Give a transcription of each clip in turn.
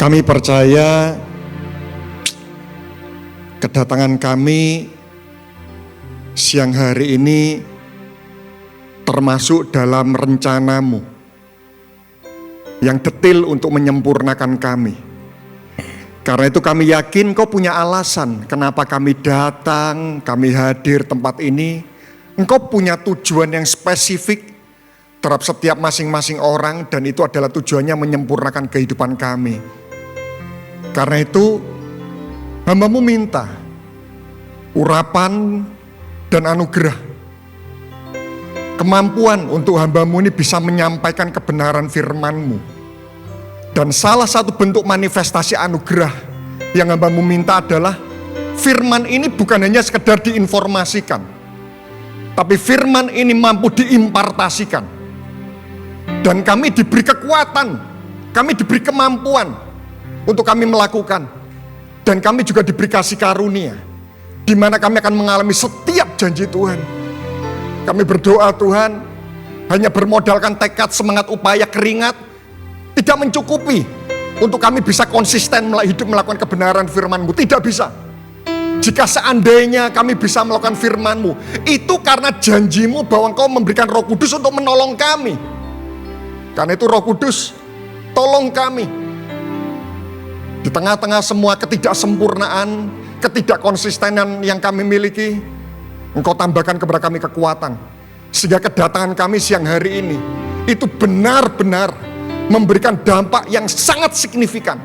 Kami percaya kedatangan kami siang hari ini termasuk dalam rencana-Mu yang detail untuk menyempurnakan kami. Karena itu kami yakin Kau punya alasan kenapa kami datang, kami hadir tempat ini. Engkau punya tujuan yang spesifik terhadap setiap masing-masing orang, dan itu adalah tujuannya menyempurnakan kehidupan kami. Karena itu hamba-Mu minta urapan dan anugerah, kemampuan untuk hamba-Mu ini bisa menyampaikan kebenaran firman-Mu. Dan salah satu bentuk manifestasi anugerah yang hamba-Mu minta adalah firman ini bukan hanya sekedar diinformasikan, tapi firman ini mampu diimpartasikan. Dan kami diberi kekuatan, kami diberi kemampuan untuk kami melakukan. Dan kami juga diberi kasih karunia, di mana kami akan mengalami setiap janji Tuhan. Kami berdoa Tuhan, hanya bermodalkan tekad, semangat, upaya, keringat tidak mencukupi untuk kami bisa konsisten hidup melakukan kebenaran firman-Mu. Tidak bisa. Jika seandainya kami bisa melakukan firman-Mu, itu karena janji-Mu bahwa Engkau memberikan Roh Kudus untuk menolong kami. Karena itu Roh Kudus, tolong kami di tengah-tengah semua ketidaksempurnaan, ketidakkonsistenan yang kami miliki. Engkau tambahkan kepada kami kekuatan, sehingga kedatangan kami siang hari ini itu benar-benar memberikan dampak yang sangat signifikan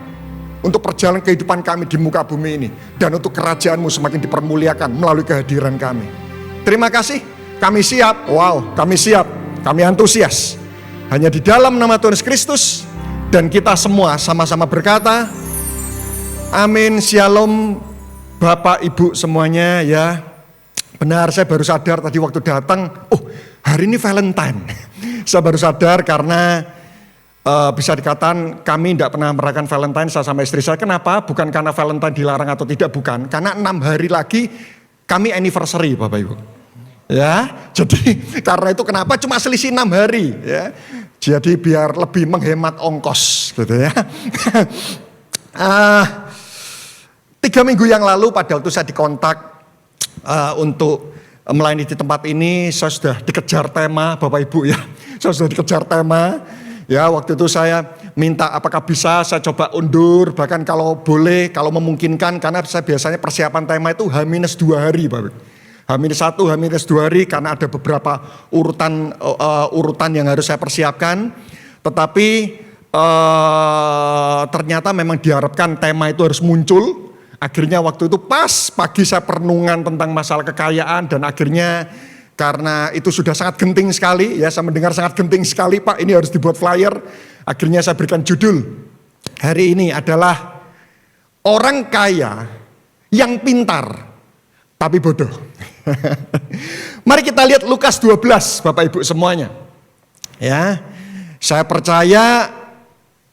untuk perjalanan kehidupan kami di muka bumi ini, dan untuk kerajaan-Mu semakin dipermuliakan melalui kehadiran kami. Terima kasih, kami siap, kami siap, kami antusias. Hanya di dalam nama Tuhan Yesus Kristus, dan kita semua sama-sama berkata, amin, shalom, Bapak, Ibu semuanya ya. Benar, saya baru sadar tadi waktu datang, hari ini Valentine. Saya baru sadar karena bisa dikatakan kami tidak pernah merayakan Valentine saya sama istri saya. Kenapa? Bukan karena Valentine dilarang atau tidak, bukan. Karena 6 hari lagi kami anniversary, Bapak Ibu. Ya, jadi karena itu kenapa cuma selisih 6 hari ya. Jadi biar lebih menghemat ongkos gitu ya. 3 minggu yang lalu pada waktu saya dikontak untuk melayani di tempat ini, saya sudah dikejar tema, Bapak Ibu ya. Saya sudah dikejar tema. Ya, waktu itu saya minta apakah bisa saya coba undur, bahkan kalau boleh, kalau memungkinkan, karena saya biasanya persiapan tema itu H-2 hari, Bapak. H-1, H-2 hari, karena ada beberapa urutan yang harus saya persiapkan. Tetapi ternyata memang diharapkan tema itu harus muncul. Akhirnya waktu itu pas pagi saya perenungan tentang masalah kekayaan, dan akhirnya karena itu sudah sangat genting sekali ya, saya mendengar sangat genting sekali, Pak, ini harus dibuat flyer. Akhirnya saya berikan judul hari ini adalah orang kaya yang pintar tapi bodoh. Mari kita lihat Lukas 12, Bapak Ibu semuanya. Ya, saya percaya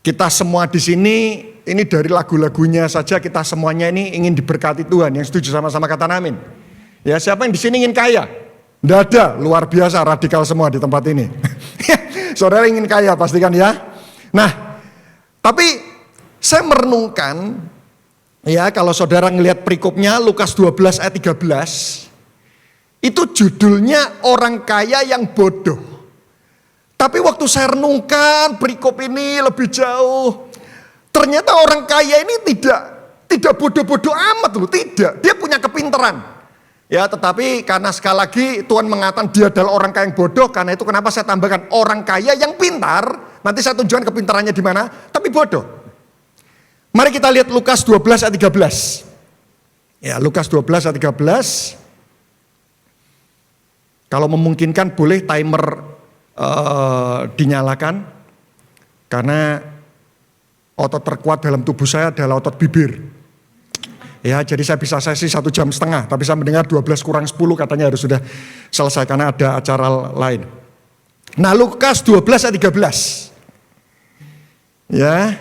kita semua di sini, ini dari lagu-lagunya saja kita semuanya ini ingin diberkati Tuhan. Yang setuju sama-sama kata amin. Ya, siapa yang di sini ingin kaya? Tidak ada, luar biasa radikal semua di tempat ini. Saudara ingin kaya pastikan ya. Nah, tapi saya merenungkan ya, kalau saudara ngelihat perikopnya Lukas 12 ayat 13, itu judulnya orang kaya yang bodoh. Tapi waktu saya renungkan perikop ini lebih jauh, ternyata orang kaya ini tidak bodoh-bodoh amat loh, tidak. Dia punya kepintaran. Ya, tetapi karena sekali lagi Tuhan mengatakan dia adalah orang kaya yang bodoh, karena itu kenapa saya tambahkan orang kaya yang pintar. Nanti saya tunjukkan kepintarannya di mana, tapi bodoh. Mari kita lihat Lukas 12 ayat 13. Ya, Lukas 12 ayat 13. Kalau memungkinkan boleh timer dinyalakan, karena otot terkuat dalam tubuh saya adalah otot bibir. Ya, jadi saya bisa sesi 1,5 jam, tapi saya mendengar 12 kurang 10 katanya harus sudah selesai karena ada acara lain. Nah, Lukas 12 ayat 13. Ya.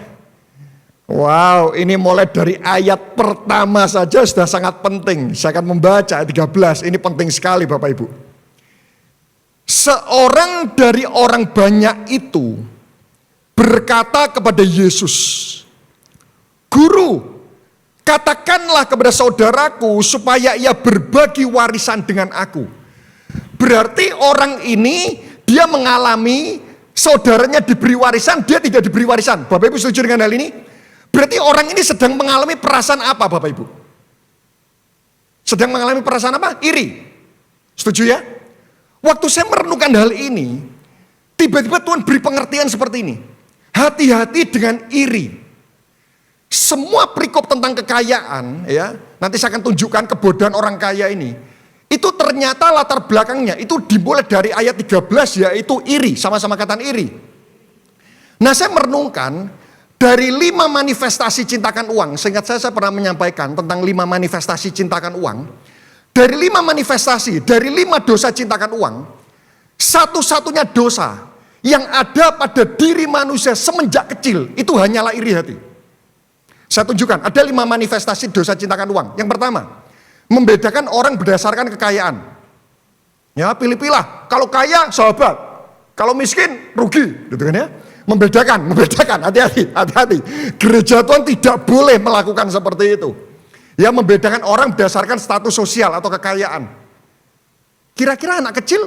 Wow, ini mulai dari ayat pertama saja sudah sangat penting. Saya akan membaca ayat 13, ini penting sekali Bapak Ibu. Seorang dari orang banyak itu berkata kepada Yesus, "Guru, katakanlah kepada saudaraku supaya ia berbagi warisan dengan aku." Berarti orang ini dia mengalami saudaranya diberi warisan, dia tidak diberi warisan. Bapak Ibu setuju dengan hal ini? Berarti orang ini sedang mengalami perasaan apa Bapak Ibu? Sedang mengalami perasaan apa? Iri. Setuju ya? Waktu saya merenungkan hal ini, tiba-tiba Tuhan beri pengertian seperti ini. Hati-hati dengan iri. Semua perikop tentang kekayaan, ya, nanti saya akan tunjukkan kebodohan orang kaya ini. Itu ternyata latar belakangnya, itu dimulai dari ayat 13, yaitu iri, sama-sama kata iri. Nah, saya merenungkan, dari 5 manifestasi cintakan uang, seingat saya pernah menyampaikan tentang 5 manifestasi cintakan uang. Dari 5 manifestasi, dari 5 dosa cintakan uang, satu-satunya dosa yang ada pada diri manusia semenjak kecil, itu hanyalah iri hati. Saya tunjukkan, ada 5 manifestasi dosa cintakan uang. Yang pertama, membedakan orang berdasarkan kekayaan. Ya, pilih-pilih. Kalau kaya, sahabat. Kalau miskin, rugi. Gitu kan ya. Membedakan, hati-hati. Gereja Tuhan tidak boleh melakukan seperti itu. Ya, membedakan orang berdasarkan status sosial atau kekayaan. Kira-kira anak kecil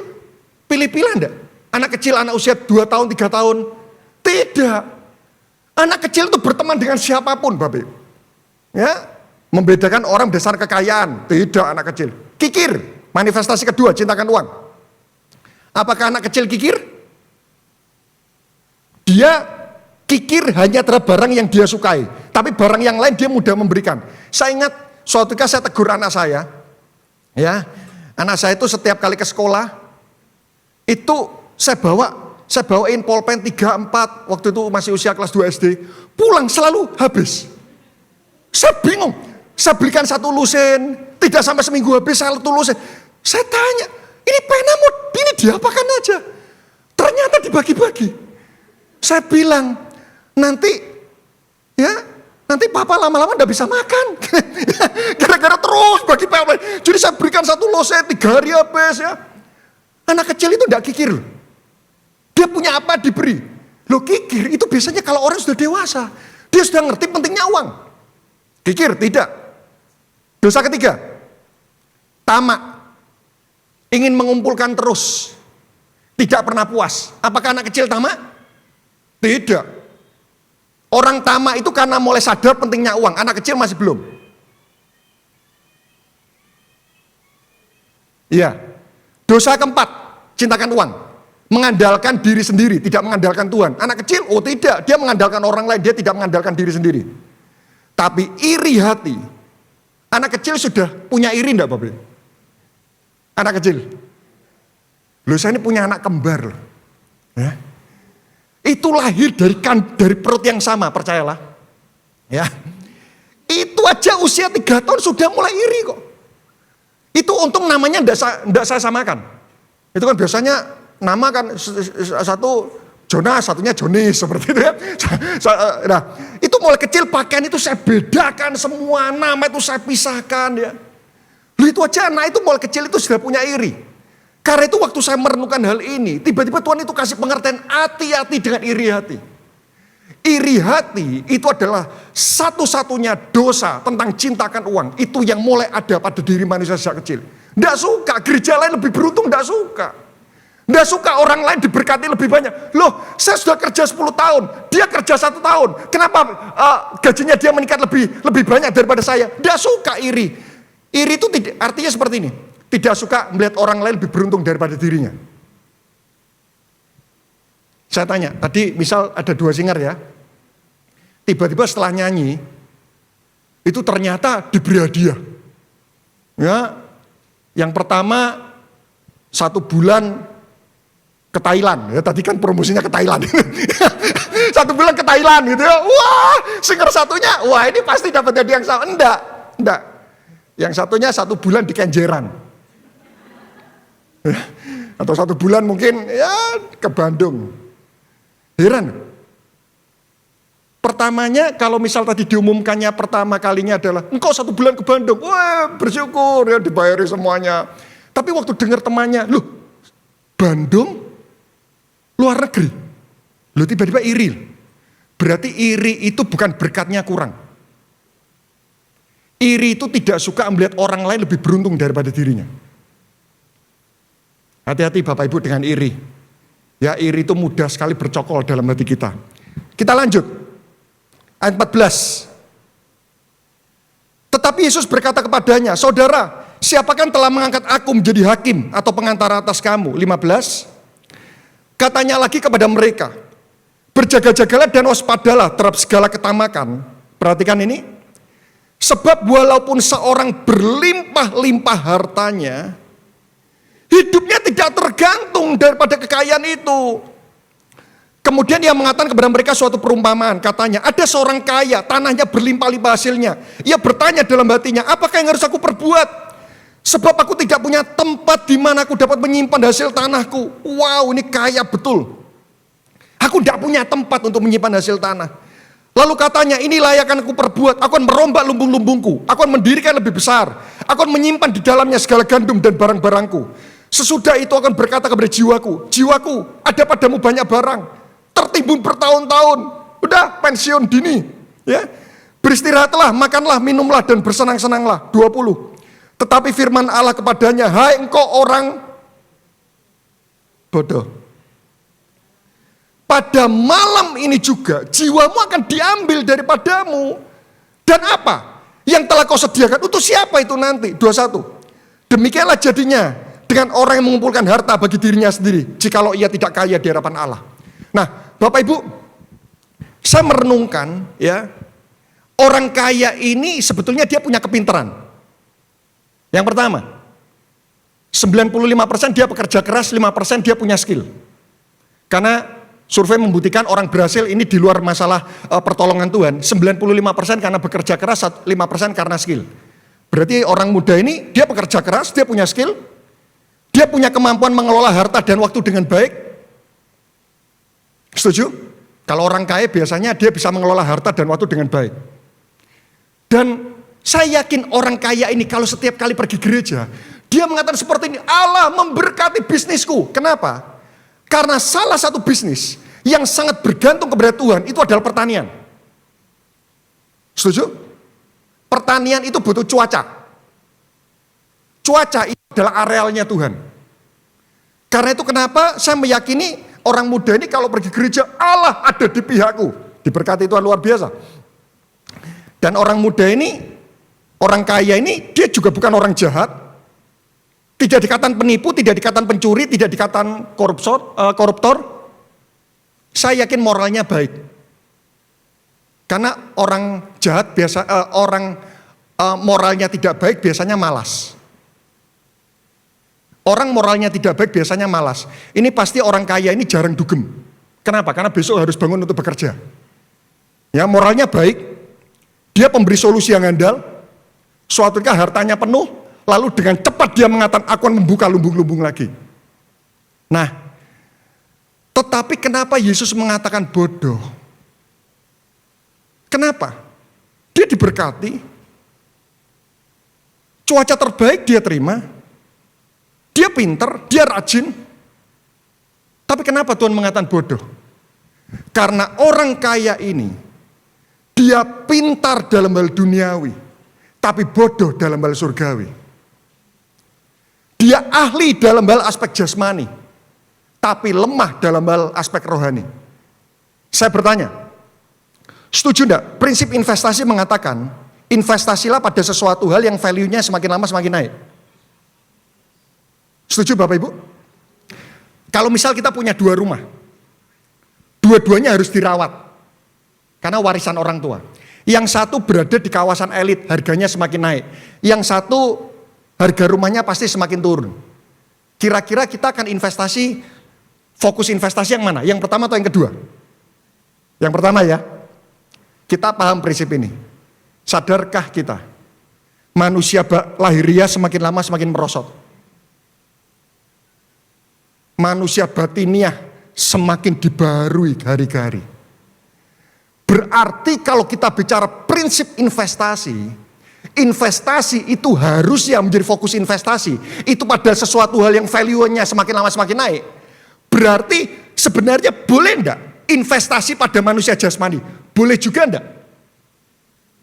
pilih-pilih enggak? Anak kecil, anak usia 2 tahun, 3 tahun? Tidak. Anak kecil itu berteman dengan siapapun, Bapak. Ya, membedakan orang berdasarkan kekayaan. Tidak anak kecil. Kikir, manifestasi kedua, cintakan uang. Apakah anak kecil kikir? Dia kikir hanya terhadap barang yang dia sukai. Tapi barang yang lain dia mudah memberikan. Saya ingat suatu ketika saya tegur anak saya. Ya, anak saya itu setiap kali ke sekolah, itu saya bawain pulpen 3, 4, waktu itu masih usia kelas 2 SD. Pulang selalu habis. Saya bingung. Saya belikan 1 lusin, tidak sampai seminggu habis 1 lusin. Saya tanya, ini penamu, ini diapakan aja? Ternyata dibagi-bagi. Saya bilang, nanti papa lama-lama enggak bisa makan. Gara-gara terus bagi papa. Jadi saya berikan 1 lusin, 3 hari habis ya. Anak kecil itu enggak kikir loh. Dia punya apa diberi. Loh, kikir itu biasanya kalau orang sudah dewasa. Dia sudah ngerti pentingnya uang. Kikir, tidak. Dosa ketiga, tamak. Ingin mengumpulkan terus. Tidak pernah puas. Apakah anak kecil tamak? Tidak. Orang tamak itu karena mulai sadar pentingnya uang. Anak kecil masih belum. Iya. Dosa keempat, cintakan uang. Mengandalkan diri sendiri, tidak mengandalkan Tuhan. Anak kecil, oh tidak. Dia mengandalkan orang lain, dia tidak mengandalkan diri sendiri. Tapi iri hati. Anak kecil sudah punya iri enggak, Bapak? Anak kecil. Loh, saya ini punya anak kembar loh. Ya. Itu lahir dari perut yang sama, percayalah. Ya. Itu aja usia 3 tahun sudah mulai iri kok. Itu untung namanya enggak saya samakan. Itu kan biasanya nama kan satu Jonas, satunya Jonis, seperti itu ya. Nah, itu mulai kecil pakaian itu saya bedakan semua, nama itu saya pisahkan ya. Lalu itu aja anak itu mulai kecil itu sudah punya iri. Karena itu waktu saya merenungkan hal ini, tiba-tiba Tuhan itu kasih pengertian, hati-hati dengan iri hati. Iri hati itu adalah satu-satunya dosa tentang cintakan uang. Itu yang mulai ada pada diri manusia sejak kecil. Nggak suka, gereja lain lebih beruntung, nggak suka. Nggak suka orang lain diberkati lebih banyak. Loh, saya sudah kerja 10 tahun, dia kerja 1 tahun. Kenapa gajinya dia meningkat lebih banyak daripada saya? Nggak suka iri. Iri itu artinya seperti ini. Tidak suka melihat orang lain lebih beruntung daripada dirinya. Saya tanya, tadi misal ada 2 singer ya. Tiba-tiba setelah nyanyi, itu ternyata diberi hadiah. Ya, yang pertama 1 bulan ke Thailand. Ya, tadi kan promosinya ke Thailand. 1 bulan ke Thailand gitu ya. Wah, singer satunya, wah ini pasti dapat hadiah yang sama. Enggak. Yang satunya 1 bulan di Kenjeran. Atau 1 bulan mungkin ya ke Bandung. Heran. Pertamanya kalau misal tadi diumumkannya pertama kalinya adalah engkau 1 bulan ke Bandung, wah bersyukur ya dibayari semuanya. Tapi waktu dengar temannya, loh Bandung luar negeri, loh tiba-tiba iri. Berarti iri itu bukan berkatnya kurang. Iri itu tidak suka melihat orang lain lebih beruntung daripada dirinya. Hati-hati Bapak Ibu dengan iri. Ya iri itu mudah sekali bercokol dalam hati kita. Kita lanjut. Ayat 14. Tetapi Yesus berkata kepadanya, saudara, siapakah telah mengangkat aku menjadi hakim atau pengantara atas kamu? 15. Katanya lagi kepada mereka, berjaga-jagalah dan waspadalah terhadap segala ketamakan. Perhatikan ini. Sebab walaupun seorang berlimpah-limpah hartanya, hidupnya tidak tergantung daripada kekayaan itu. Kemudian dia mengatakan kepada mereka suatu perumpamaan. Katanya, ada seorang kaya, tanahnya berlimpah-limpah hasilnya. Ia bertanya dalam hatinya, apakah yang harus aku perbuat? Sebab aku tidak punya tempat di mana aku dapat menyimpan hasil tanahku. Wow, ini kaya betul. Aku tidak punya tempat untuk menyimpan hasil tanah. Lalu katanya, inilah yang akan aku perbuat. Aku akan merombak lumbung-lumbungku. Aku akan mendirikan lebih besar. Aku akan menyimpan di dalamnya segala gandum dan barang-barangku. Sesudah itu akan berkata kepada jiwaku, jiwaku, ada padamu banyak barang. Tertimbun bertahun-tahun, udah pensiun dini, ya. Beristirahatlah, makanlah, minumlah dan bersenang-senanglah. 20. Tetapi firman Allah kepadanya, hai engkau orang bodoh. Pada malam ini juga jiwamu akan diambil daripadamu. Dan apa yang telah kau sediakan untuk siapa itu nanti? 21. Demikianlah jadinya dengan orang yang mengumpulkan harta bagi dirinya sendiri, jikalau ia tidak kaya di hadapan Allah. Nah, Bapak Ibu, saya merenungkan ya, orang kaya ini sebetulnya dia punya kepintaran. Yang pertama, 95% dia pekerja keras, 5% dia punya skill. Karena survei membuktikan orang berhasil ini di luar masalah pertolongan Tuhan, 95% karena bekerja keras, 5% karena skill. Berarti orang muda ini dia pekerja keras, dia punya skill, dia punya kemampuan mengelola harta dan waktu dengan baik. Setuju? Kalau orang kaya biasanya dia bisa mengelola harta dan waktu dengan baik. Dan saya yakin orang kaya ini kalau setiap kali pergi gereja, dia mengatakan seperti ini, Allah memberkati bisnisku. Kenapa? Karena salah satu bisnis yang sangat bergantung kepada Tuhan itu adalah pertanian. Setuju? Pertanian itu butuh cuaca. Cuaca itu adalah arealnya Tuhan. Karena itu kenapa saya meyakini orang muda ini kalau pergi gereja, Allah ada di pihakku. Diberkati Tuhan luar biasa. Dan orang muda ini, orang kaya ini, dia juga bukan orang jahat. Tidak dikatakan penipu, tidak dikatakan pencuri, tidak dikatakan koruptor. Saya yakin moralnya baik. Karena orang jahat biasa, moralnya tidak baik biasanya malas. Orang moralnya tidak baik biasanya malas. Ini pasti orang kaya ini jarang dugem. Kenapa? Karena besok harus bangun untuk bekerja. Ya, moralnya baik. Dia pemberi solusi yang handal. Suatu ketika hartanya penuh, lalu dengan cepat dia mengatakan aku akan membuka lumbung-lumbung lagi. Nah, tetapi kenapa Yesus mengatakan bodoh? Kenapa? Dia diberkati. Cuaca terbaik dia terima. Dia pinter, dia rajin. Tapi kenapa Tuhan mengatakan bodoh? Karena orang kaya ini, dia pintar dalam hal duniawi, tapi bodoh dalam hal surgawi. Dia ahli dalam hal aspek jasmani, tapi lemah dalam hal aspek rohani. Saya bertanya, setuju enggak? Prinsip investasi mengatakan, investasilah pada sesuatu hal yang value-nya semakin lama semakin naik. Setuju Bapak Ibu? Kalau misal kita punya 2 rumah, dua-duanya harus dirawat, karena warisan orang tua. Yang satu berada di kawasan elit, harganya semakin naik. Yang satu, harga rumahnya pasti semakin turun. Kira-kira kita akan investasi, fokus investasi yang mana? Yang pertama atau yang kedua? Yang pertama ya. Kita paham prinsip ini. Sadarkah kita? Manusia lahiriah semakin lama semakin merosot. Manusia batiniah semakin dibarui hari ke hari. Berarti kalau kita bicara prinsip investasi, investasi itu harusnya menjadi fokus investasi. Itu pada sesuatu hal yang value-nya semakin lama semakin naik. Berarti sebenarnya boleh enggak investasi pada manusia jasmani? Boleh juga enggak?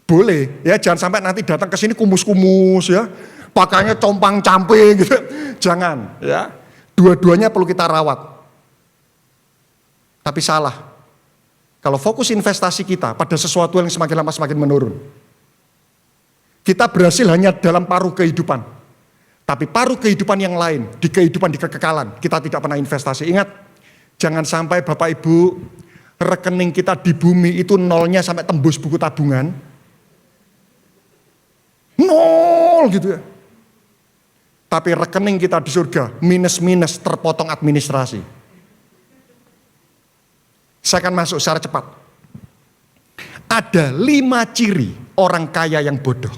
Boleh, ya jangan sampai nanti datang ke sini kumus-kumus ya. Pakainya compang-camping gitu. Jangan, ya. Dua-duanya perlu kita rawat. Tapi salah. Kalau fokus investasi kita pada sesuatu yang semakin lama semakin menurun. Kita berhasil hanya dalam paruh kehidupan. Tapi paruh kehidupan yang lain, di kehidupan di kekekalan, kita tidak pernah investasi. Ingat, jangan sampai Bapak Ibu, rekening kita di bumi itu nolnya sampai tembus buku tabungan. Nol gitu ya. Tapi rekening kita di surga, minus-minus terpotong administrasi. Saya akan masuk secara cepat. Ada 5 ciri orang kaya yang bodoh.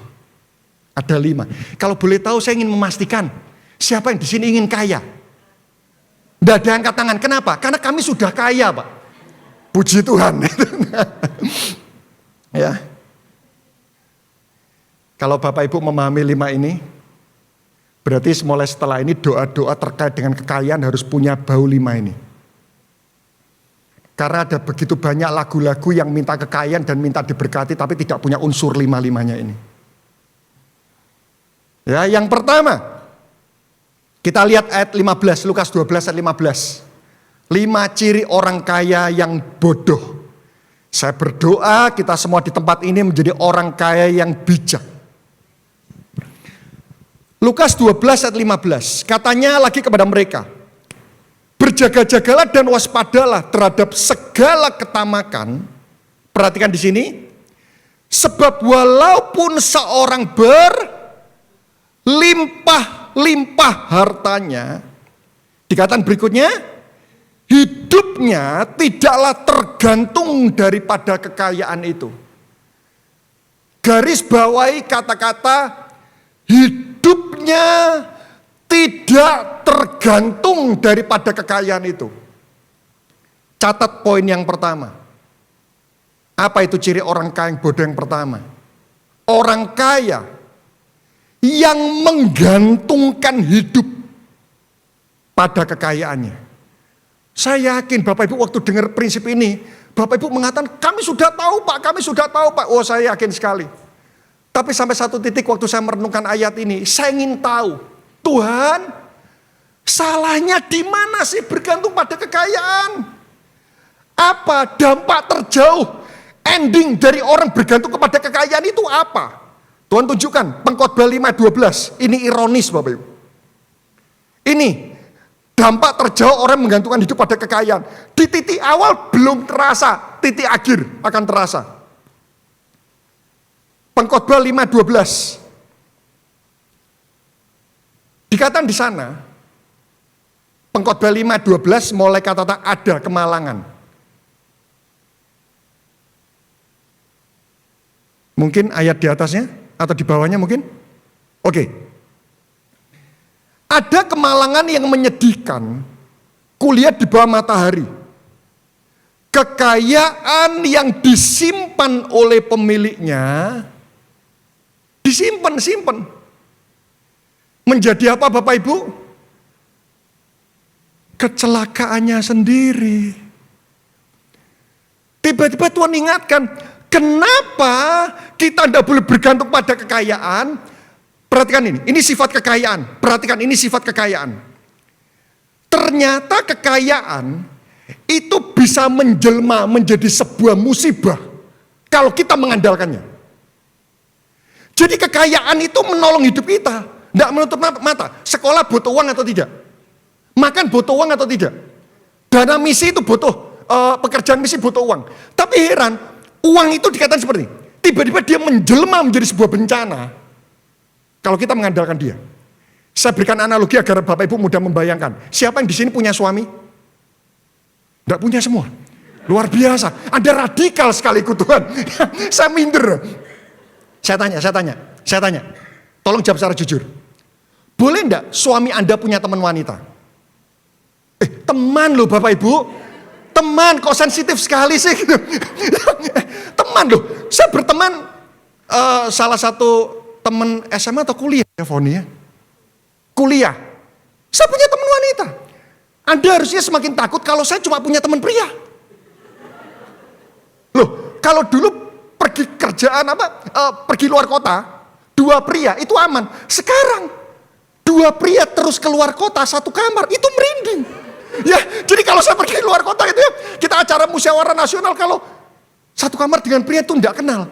Ada 5. Kalau boleh tahu saya ingin memastikan, siapa yang di sini ingin kaya? Tidak ada angkat tangan. Kenapa? Karena kami sudah kaya, Pak. Puji Tuhan. Ya. Kalau Bapak Ibu memahami 5 ini, berarti mulai setelah ini doa-doa terkait dengan kekayaan harus punya bau 5 ini. Karena ada begitu banyak lagu-lagu yang minta kekayaan dan minta diberkati tapi tidak punya unsur 5-5-nya ini. Ya, yang pertama, kita lihat ayat 15, Lukas 12 ayat 15. 5 ciri orang kaya yang bodoh. Saya berdoa kita semua di tempat ini menjadi orang kaya yang bijak. Lukas 12 ayat 15, katanya lagi kepada mereka, berjaga-jagalah dan waspadalah terhadap segala ketamakan. Perhatikan di sini, sebab walaupun seorang berlimpah-limpah hartanya, dikatakan berikutnya, hidupnya tidaklah tergantung daripada kekayaan itu. Garis bawahi kata-kata hidupnya tidak tergantung daripada kekayaan itu. Catat poin yang pertama. Apa itu ciri orang kaya yang bodoh yang pertama? Orang kaya yang menggantungkan hidup pada kekayaannya. Saya yakin Bapak Ibu waktu dengar prinsip ini, Bapak Ibu mengatakan, kami sudah tahu Pak, kami sudah tahu Pak. Oh, saya yakin sekali. Tapi sampai satu titik waktu saya merenungkan ayat ini, saya ingin tahu, Tuhan, salahnya di mana sih bergantung pada kekayaan? Apa dampak terjauh ending dari orang bergantung kepada kekayaan itu apa? Tuhan tunjukkan Pengkhotbah 5:12. Ini ironis Bapak Ibu. Ini dampak terjauh orang menggantungkan hidup pada kekayaan. Di titik awal belum terasa, titik akhir akan terasa. Pengkhotbah 5:12. Dikatakan di sana, Pengkhotbah 5:12 mulai kata ada kemalangan. Mungkin ayat di atasnya atau di bawahnya mungkin? Oke. Ada kemalangan yang menyedihkan, kulihat di bawah matahari. Kekayaan yang disimpan oleh pemiliknya, disimpan. Menjadi apa Bapak Ibu? Kecelakaannya sendiri. Tiba-tiba Tuhan ingatkan, kenapa kita tidak boleh bergantung pada kekayaan? Perhatikan ini sifat kekayaan. Perhatikan ini sifat kekayaan. Ternyata kekayaan itu bisa menjelma menjadi sebuah musibah kalau kita mengandalkannya. Jadi kekayaan itu menolong hidup kita. Tidak menutup mata. Sekolah butuh uang atau tidak? Makan butuh uang atau tidak? Dana misi itu butuh, pekerjaan misi butuh uang. Tapi heran, uang itu dikatakan seperti ini. Tiba-tiba dia menjelma menjadi sebuah bencana. Kalau kita mengandalkan dia. Saya berikan analogi agar Bapak Ibu mudah membayangkan. Siapa yang di sini punya suami? Tidak punya semua. Luar biasa. Anda radikal sekali Tuhan. Saya minder. Saya tanya. Tolong jawab secara jujur. Boleh enggak suami Anda punya teman wanita? Teman loh Bapak Ibu. Teman kok sensitif sekali sih gitu. Teman loh, saya berteman salah satu teman SMA atau kuliah ya Foni ya. Kuliah. Saya punya teman wanita. Anda harusnya semakin takut kalau saya cuma punya teman pria. Loh, kalau dulu pergi kerjaan pergi luar kota, 2 pria itu aman. Sekarang 2 pria terus keluar kota 1 kamar, itu merinding. Ya, jadi kalau saya pergi luar kota itu ya, kita acara musyawarah nasional kalau 1 kamar dengan pria itu enggak kenal.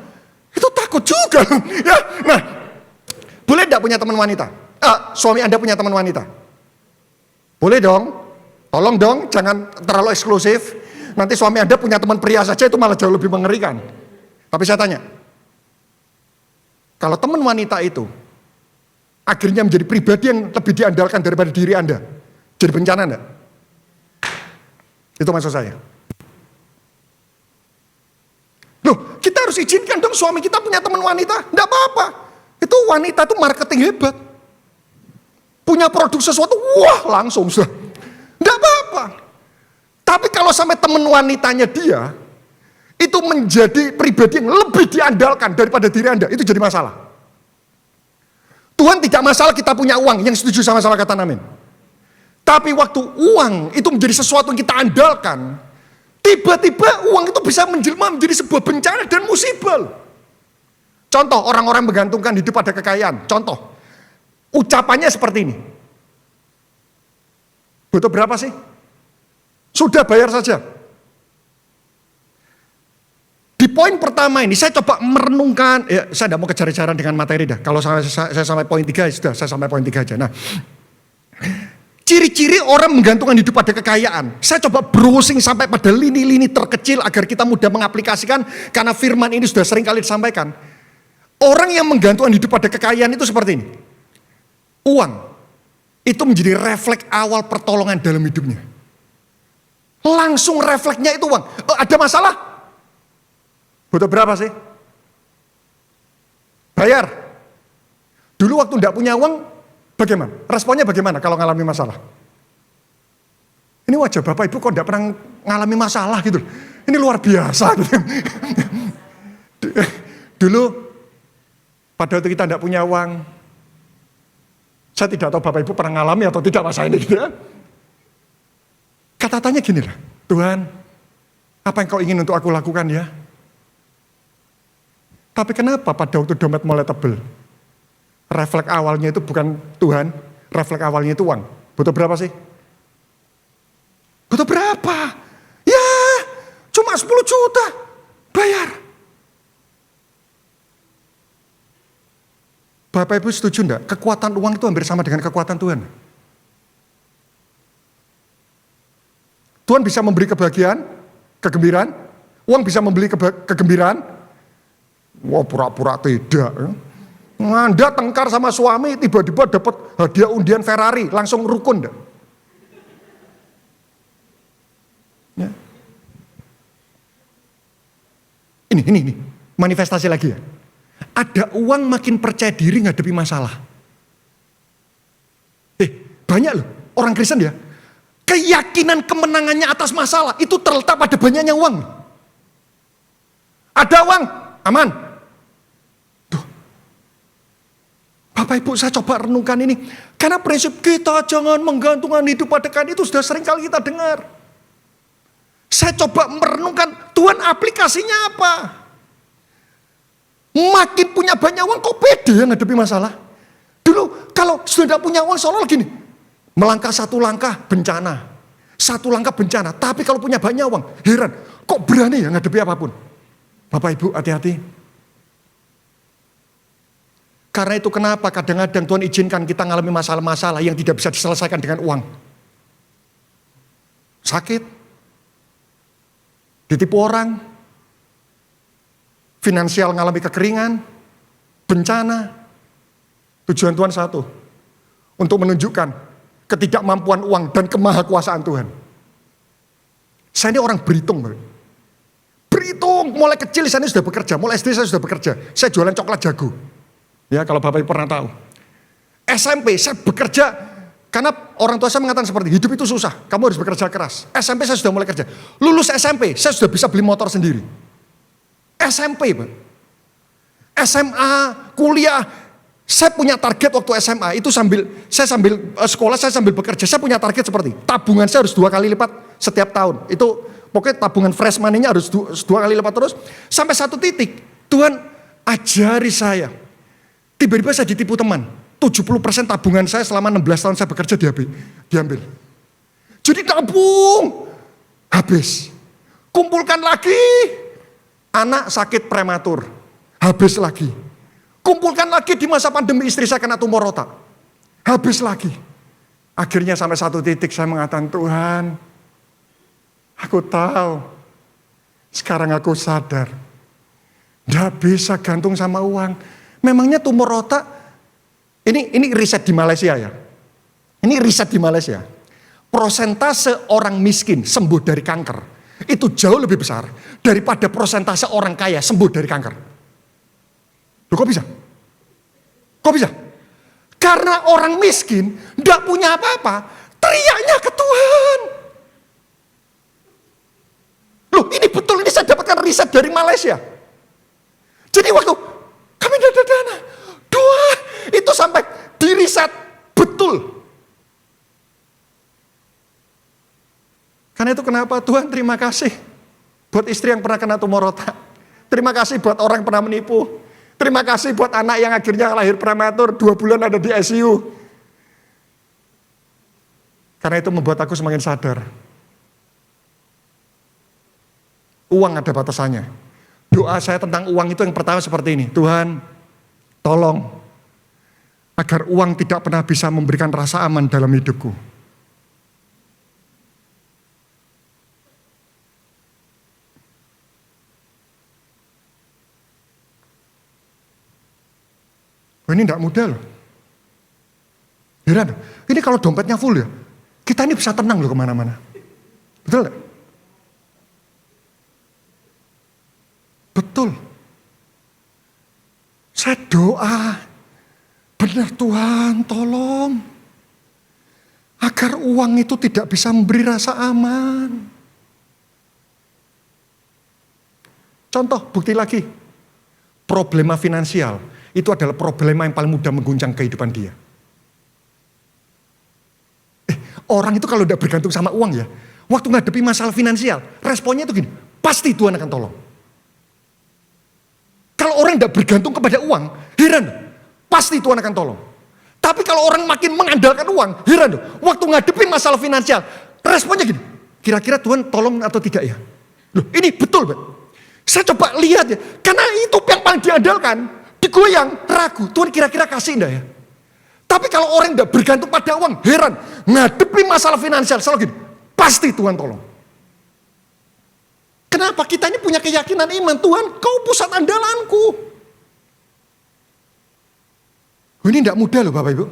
Itu takut juga. Ya, nah, boleh enggak punya teman wanita? Suami Anda punya teman wanita? Boleh dong. Tolong dong, jangan terlalu eksklusif. Nanti suami Anda punya teman pria saja itu malah jauh lebih mengerikan. Tapi saya tanya, kalau teman wanita itu akhirnya menjadi pribadi yang lebih diandalkan daripada diri Anda, jadi bencana enggak? Itu maksud saya. Loh, kita harus izinkan dong suami kita punya teman wanita. Enggak apa-apa. Itu wanita itu marketing hebat. Punya produk sesuatu, wah langsung sudah. Enggak apa-apa. Tapi kalau sampai teman wanitanya dia, itu menjadi pribadi yang lebih diandalkan daripada diri Anda, itu jadi masalah. Tuhan tidak masalah kita punya uang, yang setuju sama salah kata amin. Tapi waktu uang itu menjadi sesuatu yang kita andalkan, tiba-tiba uang itu bisa menjelma menjadi sebuah bencana dan musibah. Contoh, orang-orang menggantungkan hidup pada kekayaan. Contoh, ucapannya seperti ini. Butuh berapa sih? Sudah bayar saja. Di poin pertama ini saya coba merenungkan, ya saya tidak mau kejar-kejaran dengan materi dah. Kalau saya sampai poin 3 sudah, saya sampai poin 3 aja. Nah, ciri-ciri orang menggantungkan hidup pada kekayaan. Saya coba browsing sampai pada lini-lini terkecil agar kita mudah mengaplikasikan karena firman ini sudah sering kali disampaikan. Orang yang menggantungkan hidup pada kekayaan itu seperti ini. Uang itu menjadi refleks awal pertolongan dalam hidupnya. Langsung refleksnya itu uang. Ada masalah? Butuh berapa sih? Bayar. Dulu waktu tidak punya uang, bagaimana? Responnya bagaimana kalau ngalami masalah? Ini wajah Bapak Ibu kok tidak pernah ngalami masalah gitu. Ini luar biasa. Gitu. Dulu pada waktu kita tidak punya uang, saya tidak tahu Bapak Ibu pernah ngalami atau tidak masalah ini gitu ya. Kata-katanya gini lah, Tuhan, apa yang kau ingin untuk aku lakukan ya? Tapi kenapa pada waktu dompet mulai tebel? Refleks awalnya itu bukan Tuhan, refleks awalnya itu uang. Butuh berapa sih? Butuh berapa? Ya, cuma 10 juta. Bayar. Bapak Ibu setuju enggak? Kekuatan uang itu hampir sama dengan kekuatan Tuhan. Tuhan bisa memberi kebahagiaan, kegembiraan. Uang bisa membeli kegembiraan. Wah, pura-pura tidak. Anda tengkar sama suami, tiba-tiba dapat hadiah undian Ferrari, langsung rukun. Ya. Ini, manifestasi lagi ya. Ada uang makin percaya diri ngadepi masalah. Banyak loh, orang Kristen ya. Keyakinan kemenangannya atas masalah, itu terletak pada banyaknya uang. Ada uang, aman. Bapak Ibu saya coba renungkan ini. Karena prinsip kita jangan menggantungkan hidup pada kain itu sudah sering kali kita dengar. Saya coba merenungkan Tuhan aplikasinya apa. Makin punya banyak uang kok pede yang ngadepi masalah. Dulu kalau sudah tidak punya uang seolah gini. Melangkah 1 langkah bencana. 1 langkah bencana. Tapi kalau punya banyak uang heran. Kok berani ya ngadepi apapun. Bapak Ibu hati-hati. Karena itu kenapa kadang-kadang Tuhan izinkan kita mengalami masalah-masalah yang tidak bisa diselesaikan dengan uang. Sakit, ditipu orang, finansial mengalami kekeringan, bencana. Tujuan Tuhan satu, untuk menunjukkan ketidakmampuan uang dan kemahakuasaan Tuhan. Saya ini orang Belitung. Belitung, mulai kecil saya sudah bekerja, mulai SD saya sudah bekerja. Saya jualan coklat jago. Ya, kalau Bapak Ibu pernah tahu. SMP saya bekerja Karena orang tua saya mengatakan seperti, hidup itu susah, kamu harus bekerja keras. SMP saya sudah mulai kerja. Lulus SMP, saya sudah bisa beli motor sendiri. SMP, Pak. SMA, kuliah, saya punya target waktu SMA, itu saya sambil sekolah, saya sambil bekerja, saya punya target seperti, tabungan saya harus 2 kali lipat setiap tahun. Itu pokoknya tabungan fresh money-nya harus 2 kali lipat terus. Sampai satu titik, Tuhan ajari saya. Tiba-tiba saya ditipu teman. 70% tabungan saya selama 16 tahun saya bekerja diambil. Jadi tabung, habis. Kumpulkan lagi, anak sakit prematur, habis lagi. Kumpulkan lagi di masa pandemi, istri saya kena tumor otak, habis lagi. Akhirnya sampai satu titik saya mengatakan, Tuhan, aku tahu, sekarang aku sadar, tidak bisa gantung sama uang. Memangnya tumor otak, ini riset di Malaysia ya. Ini riset di Malaysia. Persentase orang miskin sembuh dari kanker itu jauh lebih besar daripada persentase orang kaya sembuh dari kanker. Loh, kok bisa? Kok bisa? Karena orang miskin tidak punya apa-apa, teriaknya ke Tuhan. Loh, ini betul, ini saya dapatkan riset dari Malaysia. Jadi waktu kami tidak ada dana, doa itu sampai diriset betul. Karena itu kenapa Tuhan terima kasih buat istri yang pernah kena tumor otak. Terima kasih buat orang yang pernah menipu. Terima kasih buat anak yang akhirnya lahir prematur 2 bulan ada di ICU. Karena itu membuat aku semakin sadar. Uang ada batasannya. Doa saya tentang uang itu yang pertama seperti ini. Tuhan, tolong agar uang tidak pernah bisa memberikan rasa aman dalam hidupku. Ini tidak mudah loh. Heran, ini kalau dompetnya full ya, kita ini bisa tenang loh kemana-mana. Betul gak? Betul. Saya doa, benar Tuhan tolong. Agar uang itu tidak bisa memberi rasa aman. Contoh, bukti lagi. Problema finansial, itu adalah problema yang paling mudah mengguncang kehidupan dia. Orang itu kalau udah bergantung sama uang ya, waktu ngadepi masalah finansial, responnya itu gini, pasti Tuhan akan tolong. Kalau orang tidak bergantung kepada uang, heran, pasti Tuhan akan tolong. Tapi kalau orang makin mengandalkan uang, heran, waktu ngadepi masalah finansial, responnya gini, kira-kira Tuhan tolong atau tidak ya? Loh, ini betul, Pak. Saya coba lihat ya, karena itu yang paling diandalkan, digoyang, ragu, Tuhan kira-kira kasih enggak ya? Tapi kalau orang tidak bergantung pada uang, heran, ngadepi masalah finansial, selalu gini, pasti Tuhan tolong. Kenapa kita ini punya keyakinan iman, Tuhan kau pusat andalanku. Ini tidak mudah loh Bapak Ibu.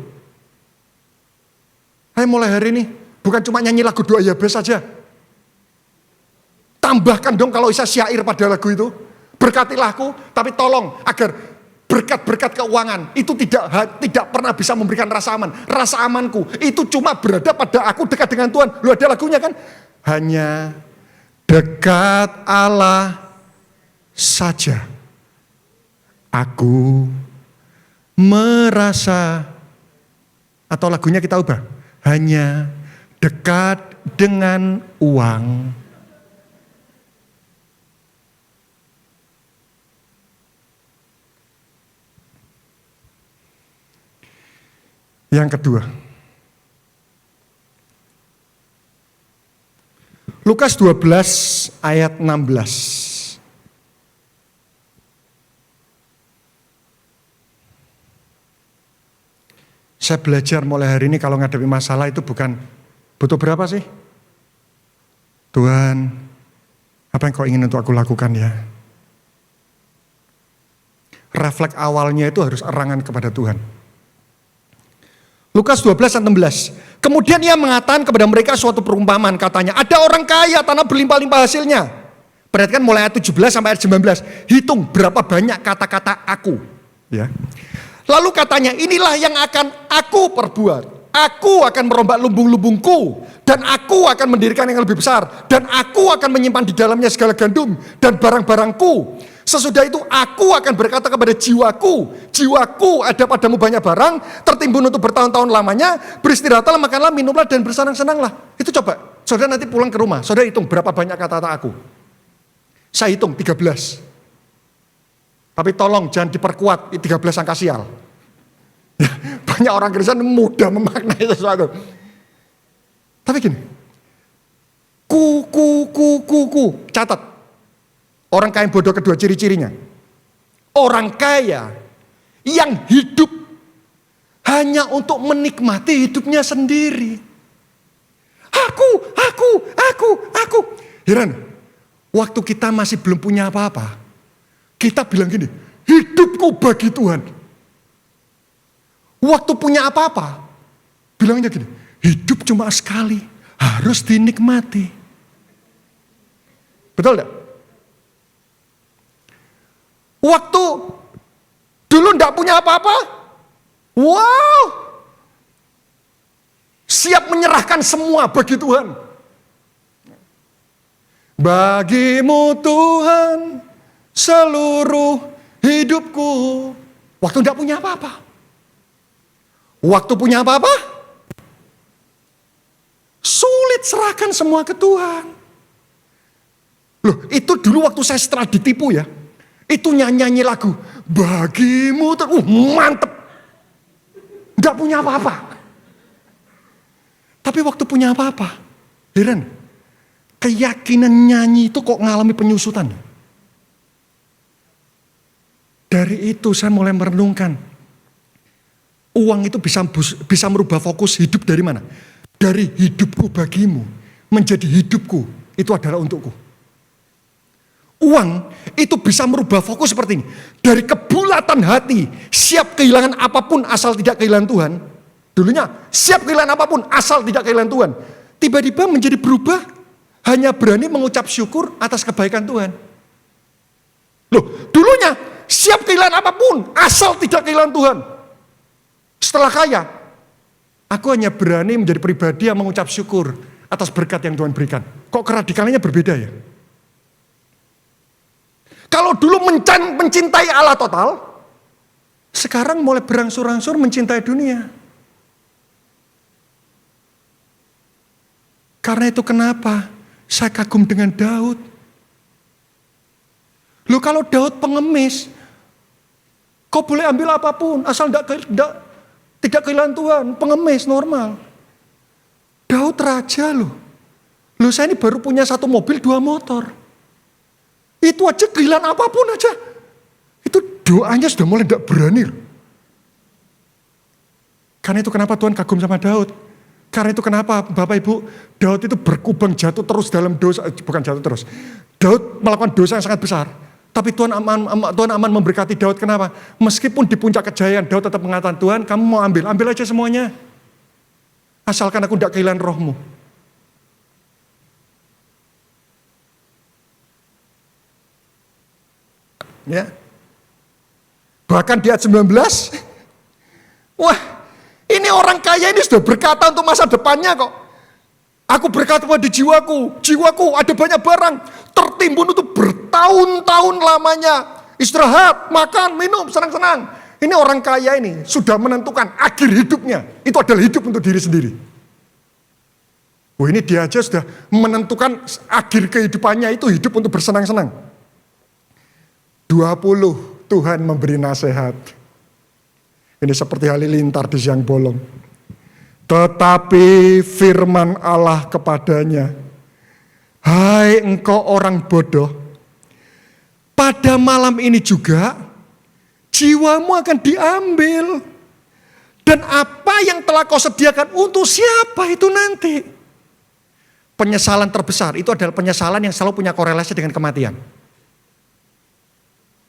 Ayo mulai hari ini, bukan cuma nyanyi lagu doa ya bes saja. Tambahkan dong kalau bisa syair pada lagu itu. Berkatilah aku, tapi tolong agar berkat-berkat keuangan itu tidak pernah bisa memberikan rasa aman. Rasa amanku itu cuma berada pada aku dekat dengan Tuhan. Lu ada lagunya kan? Hanya dekat Allah saja aku merasa, atau lagunya kita ubah, hanya dekat dengan uang. Yang kedua, Lukas 12 ayat 16. Saya belajar mulai hari ini kalau ngadepi masalah itu bukan butuh berapa sih? Tuhan, apa yang kau ingin untuk aku lakukan ya? Refleks awalnya itu harus erangan kepada Tuhan. Lukas 12 ayat 16. Kemudian ia mengatakan kepada mereka suatu perumpamaan, katanya, ada orang kaya, tanah berlimpah-limpah hasilnya. Perhatikan mulai ayat 17 sampai ayat 19. Hitung berapa banyak kata-kata aku. Ya. Lalu katanya, inilah yang akan aku perbuat. Aku akan merombak lumbung-lumbungku, dan aku akan mendirikan yang lebih besar, dan aku akan menyimpan di dalamnya segala gandum dan barang-barangku. Sesudah itu aku akan berkata kepada jiwaku, jiwaku ada padamu banyak barang, tertimbun untuk bertahun-tahun lamanya, beristirahatlah, makanlah, minumlah, dan bersenang-senanglah. Itu coba, saudara nanti pulang ke rumah, saudara hitung berapa banyak kata-kata aku. Saya hitung 13. Tapi tolong jangan diperkuat 13 angka sial. Banyak orang Kristen mudah memaknai sesuatu. Tapi gini, ku, catat. Orang kaya yang bodoh kedua ciri-cirinya. Orang kaya yang hidup hanya untuk menikmati hidupnya sendiri. Aku. Heran, waktu kita masih belum punya apa-apa, kita bilang gini, hidupku bagi Tuhan. Waktu punya apa-apa, bilangnya gini, hidup cuma sekali, harus dinikmati. Betul enggak? Waktu dulu enggak punya apa-apa, wow, siap menyerahkan semua bagi Tuhan. Bagimu Tuhan seluruh hidupku. Waktu enggak punya apa-apa. Waktu punya apa-apa, sulit serahkan semua ke Tuhan. Loh, itu dulu waktu saya setelah ditipu ya, itu nyanyi lagu, bagimu mantep. Nggak punya apa-apa. Tapi waktu punya apa-apa, heran, keyakinan nyanyi itu kok ngalami penyusutan. Dari itu saya mulai merenungkan, uang itu bisa merubah fokus hidup dari mana? Dari hidupku bagimu menjadi hidupku itu adalah untukku. Uang itu bisa merubah fokus seperti ini. Dari kebulatan hati, siap kehilangan apapun asal tidak kehilangan Tuhan. Dulunya siap kehilangan apapun asal tidak kehilangan Tuhan. Tiba-tiba menjadi berubah, hanya berani mengucap syukur atas kebaikan Tuhan. Loh, dulunya siap kehilangan apapun asal tidak kehilangan Tuhan. Setelah kaya, aku hanya berani menjadi pribadi yang mengucap syukur atas berkat yang Tuhan berikan. Kok keradikalannya berbeda ya? Kalau dulu mencintai Allah total, sekarang mulai berangsur-angsur mencintai dunia. Karena itu kenapa saya kagum dengan Daud. Loh, kalau Daud pengemis, kau boleh ambil apapun asal tidak kehilangan Tuhan, pengemis normal. Daud raja loh. Loh, saya ini baru punya 1 mobil 2 motor. Itu aja kehilangan apapun aja. Itu doanya sudah mulai tidak berani. Karena itu kenapa Tuhan kagum sama Daud. Karena itu kenapa Bapak Ibu, Daud itu berkubang jatuh terus dalam dosa. Bukan jatuh terus. Daud melakukan dosa yang sangat besar. Tapi Tuhan aman memberkati Daud. Kenapa? Meskipun di puncak kejayaan, Daud tetap mengatakan, Tuhan kamu mau ambil aja semuanya. Asalkan aku tidak kehilangan rohmu. Ya. Bahkan di ayat 19, wah, ini orang kaya ini sudah berkata untuk masa depannya kok. Aku berkata pada jiwaku ada banyak barang, tertimbun untuk bertahun-tahun lamanya. Istirahat, makan, minum, senang-senang. Ini orang kaya ini sudah menentukan akhir hidupnya. Itu adalah hidup untuk diri sendiri. Oh, ini dia aja sudah menentukan akhir kehidupannya itu hidup untuk bersenang-senang. 20 Tuhan memberi nasihat. Ini seperti halilintar di siang bolong. Tetapi firman Allah kepadanya, hai engkau orang bodoh, pada malam ini juga jiwamu akan diambil. Dan apa yang telah kau sediakan untuk siapa itu nanti? Penyesalan terbesar itu adalah penyesalan yang selalu punya korelasi dengan kematian.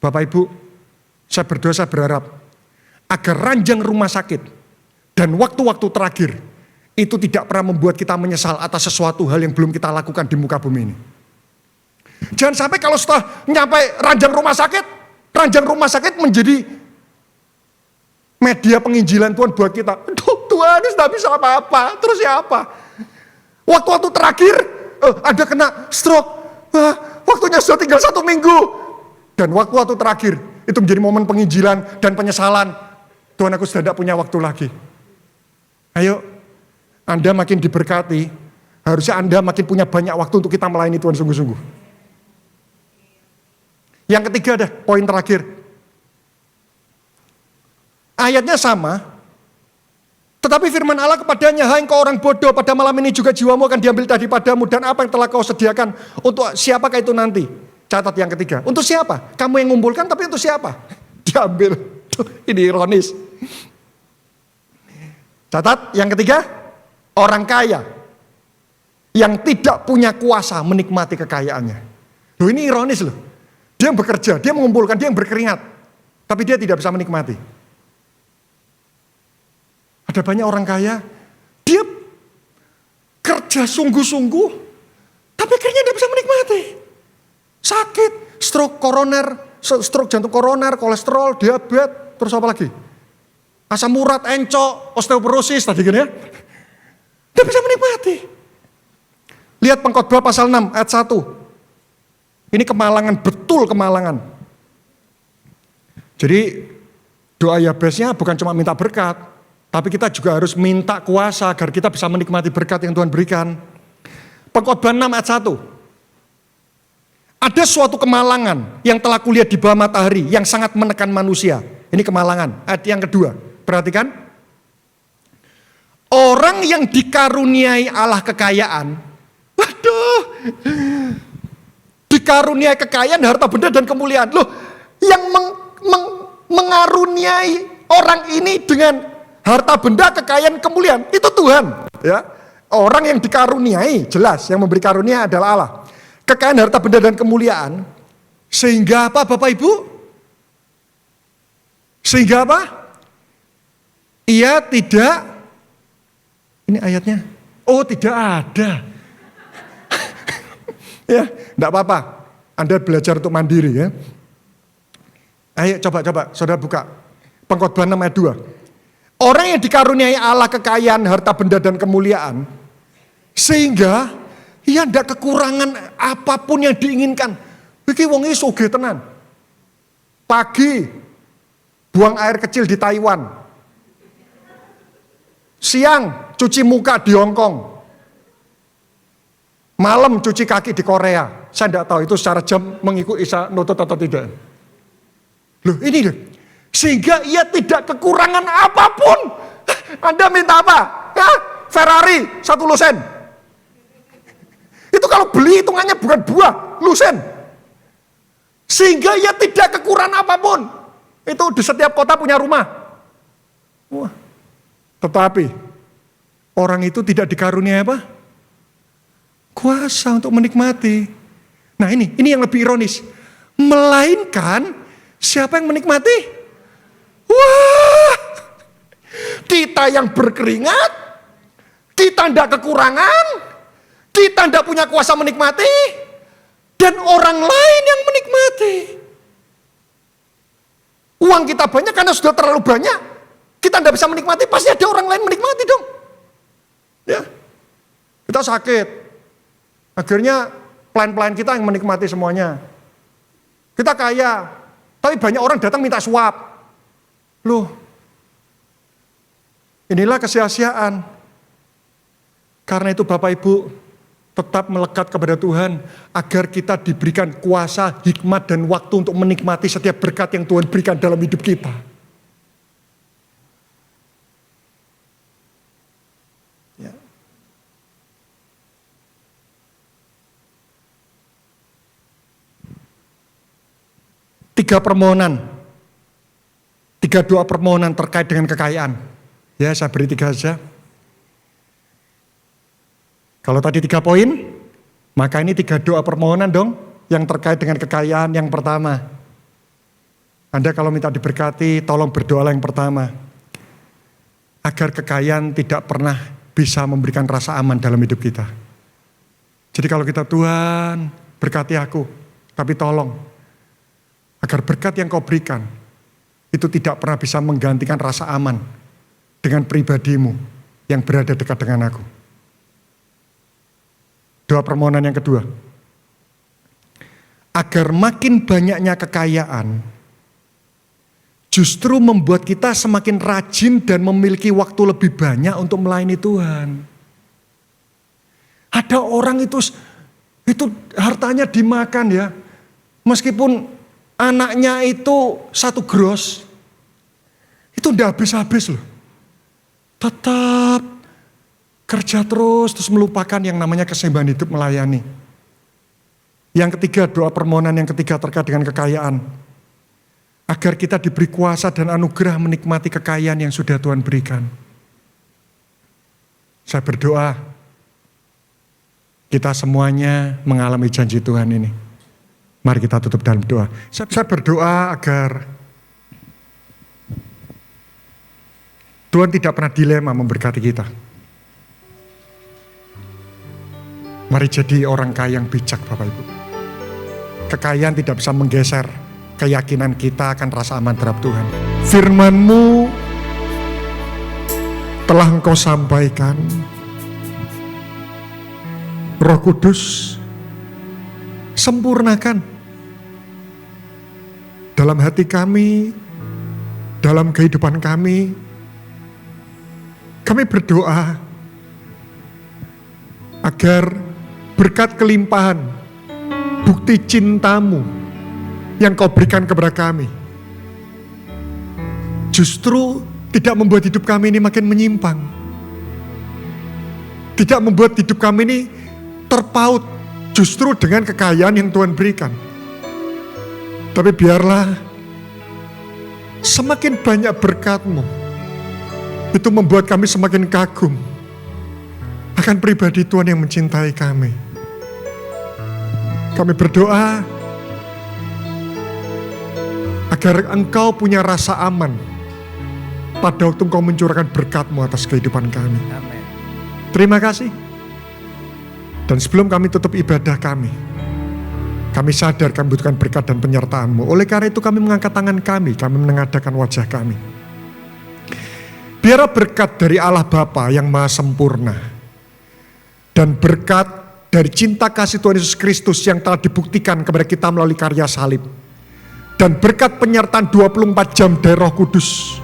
Bapak Ibu, saya berdoa, saya berharap agar ranjang rumah sakit dan waktu-waktu terakhir itu tidak pernah membuat kita menyesal atas sesuatu hal yang belum kita lakukan di muka bumi ini. Jangan sampai kalau setelah nyampe ranjang rumah sakit menjadi media penginjilan Tuhan buat kita. Aduh, Tuhan Tuhan, tidak bisa apa-apa. Terus ya apa? Waktu-waktu terakhir, ada kena stroke. Waktunya sudah tinggal 1 minggu. Dan waktu-waktu terakhir, itu menjadi momen penginjilan dan penyesalan. Tuhan, aku sudah tidak punya waktu lagi. Ayo, Anda makin diberkati, harusnya Anda makin punya banyak waktu untuk kita melayani Tuhan sungguh-sungguh. Yang ketiga dah, poin terakhir. Ayatnya sama, tetapi firman Allah kepadanya, hai engkau orang bodoh, pada malam ini juga jiwamu akan diambil daripadamu, dan apa yang telah kau sediakan, untuk siapakah itu nanti? Catat yang ketiga, untuk siapa? Kamu yang ngumpulkan, tapi untuk siapa? Diambil. Ini ironis. Catat yang ketiga, orang kaya yang tidak punya kuasa menikmati kekayaannya. Loh, ini ironis loh. Dia yang bekerja, dia mengumpulkan, dia yang berkeringat, tapi dia tidak bisa menikmati. Ada banyak orang kaya, dia kerja sungguh-sungguh, tapi akhirnya tidak bisa menikmati. Sakit, stroke koroner, stroke jantung koroner, kolesterol, diabetes, terus apa lagi? Asam urat, encok, osteoporosis tadi kan ya. Tidak bisa menikmati. Lihat Pengkhotbah pasal 6 ayat 1. Ini kemalangan, betul kemalangan. Jadi doa Yabesnya bukan cuma minta berkat, tapi kita juga harus minta kuasa agar kita bisa menikmati berkat yang Tuhan berikan. Pengkhotbah 6 ayat 1. Ada suatu kemalangan yang telah kulihat di bawah matahari yang sangat menekan manusia. Ini kemalangan. Ayat yang kedua. Perhatikan. Orang yang dikaruniai Allah kekayaan. Waduh. Dikaruniai kekayaan, harta benda dan kemuliaan. Loh, yang mengaruniai orang ini dengan harta benda, kekayaan, kemuliaan, itu Tuhan. Ya. Orang yang dikaruniai, jelas yang memberi karunia adalah Allah. Kekayaan, harta benda dan kemuliaan. Sehingga apa Bapak Ibu? Sehingga apa? Ia tidak, ini ayatnya, oh tidak ada. Ya, enggak apa-apa. Anda belajar untuk mandiri ya. Ayo coba, saudara buka. Pengkhotbah 6 ayat 2. Orang yang dikaruniai Allah kekayaan, harta benda dan kemuliaan, sehingga ia tidak kekurangan apapun yang diinginkan. Iki wong iki sugih tenan. Pagi buang air kecil di Taiwan. Siang cuci muka di Hong Kong. Malam cuci kaki di Korea. Saya tidak tahu itu secara jam mengikuti Isa nutut atau tidak. Loh ini loh. Sehingga ia tidak kekurangan apapun. Anda minta apa? Ya, Ferrari 1 lusen. Itu kalau beli hitungannya bukan buah, lusen. Sehingga ia tidak kekurangan apapun. Itu di setiap kota punya rumah. Wah. Tetapi orang itu tidak dikaruniai apa? Kuasa untuk menikmati. Nah ini yang lebih ironis. Melainkan siapa yang menikmati? Wah. Kita yang berkeringat, kita tidak kekurangan, kita tidak punya kuasa menikmati, dan orang lain yang menikmati. Uang kita banyak karena sudah terlalu banyak, kita tidak bisa menikmati, pasti ada orang lain menikmati dong. Ya, kita sakit, akhirnya pelayan-pelayan kita yang menikmati semuanya. Kita kaya, tapi banyak orang datang minta suap. Loh, inilah kesia-siaan. Karena itu Bapak Ibu, tetap melekat kepada Tuhan agar kita diberikan kuasa, hikmat, dan waktu untuk menikmati setiap berkat yang Tuhan berikan dalam hidup kita. Ya. Tiga doa permohonan terkait dengan kekayaan. Ya, saya beri 3 saja. Kalau tadi 3 poin, maka ini 3 doa permohonan dong yang terkait dengan kekayaan. Yang pertama, Anda kalau minta diberkati, tolong berdoalah yang pertama. Agar kekayaan tidak pernah bisa memberikan rasa aman dalam hidup kita. Jadi kalau kita, Tuhan berkati aku, tapi tolong agar berkat yang kau berikan itu tidak pernah bisa menggantikan rasa aman dengan pribadimu, yang berada dekat dengan aku. Doa permohonan yang kedua. Agar makin banyaknya kekayaan justru membuat kita semakin rajin dan memiliki waktu lebih banyak untuk melayani Tuhan. Ada orang itu hartanya dimakan ya. Meskipun anaknya itu 1 gros, itu udah habis-habis loh. Tetap kerja terus melupakan yang namanya keseimbangan hidup melayani. Yang ketiga, doa permohonan yang ketiga terkait dengan kekayaan. Agar kita diberi kuasa dan anugerah menikmati kekayaan yang sudah Tuhan berikan. Saya berdoa, kita semuanya mengalami janji Tuhan ini. Mari kita tutup dalam doa. Saya berdoa agar Tuhan tidak pernah dilema memberkati kita. Mari jadi orang kaya yang bijak, Bapak Ibu. Kekayaan tidak bisa menggeser keyakinan kita akan rasa aman terhadap Tuhan. Firman-Mu telah Engkau sampaikan. Roh Kudus, sempurnakan dalam hati kami, dalam kehidupan kami. Kami berdoa agar berkat kelimpahan bukti cinta-Mu yang Kau berikan kepada kami justru tidak membuat hidup kami ini makin menyimpang. Tidak membuat hidup kami ini terpaut justru dengan kekayaan yang Tuhan berikan. Tapi biarlah semakin banyak berkat-Mu itu membuat kami semakin kagum akan pribadi Tuhan yang mencintai kami. Kami berdoa agar Engkau punya rasa aman pada waktu Engkau mencurahkan berkat-Mu atas kehidupan kami. Amin. Terima kasih. Dan sebelum kami tutup ibadah kami sadar kami butuhkan berkat dan penyertaan-Mu. Oleh karena itu kami mengangkat tangan kami menengadakan wajah kami. Biar berkat dari Allah Bapa yang Maha Sempurna dan berkat dari cinta kasih Tuhan Yesus Kristus yang telah dibuktikan kepada kita melalui karya salib dan berkat penyertaan 24 jam dari Roh Kudus,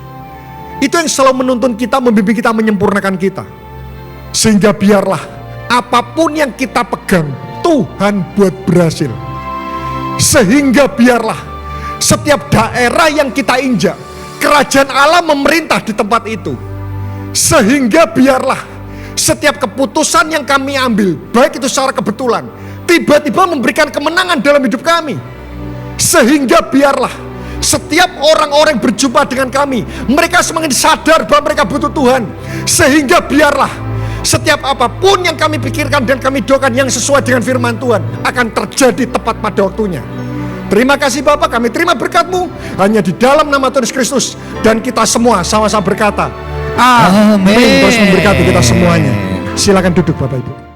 itu yang selalu menuntun kita, membimbing kita, menyempurnakan kita. Sehingga biarlah apapun yang kita pegang Tuhan buat berhasil. Sehingga biarlah setiap daerah yang kita injak, kerajaan Allah memerintah di tempat itu. Sehingga biarlah setiap keputusan yang kami ambil, baik itu secara kebetulan, tiba-tiba memberikan kemenangan dalam hidup kami. Sehingga biarlah setiap orang-orang yang berjumpa dengan kami, mereka semakin sadar bahwa mereka butuh Tuhan. Sehingga biarlah setiap apapun yang kami pikirkan dan kami doakan yang sesuai dengan firman Tuhan akan terjadi tepat pada waktunya. Terima kasih Bapak, kami terima berkat-Mu hanya di dalam nama Tuhan Yesus Kristus. Dan kita semua sama-sama berkata, Amin. Terus memberkati kita semuanya. Silakan duduk Bapak Ibu.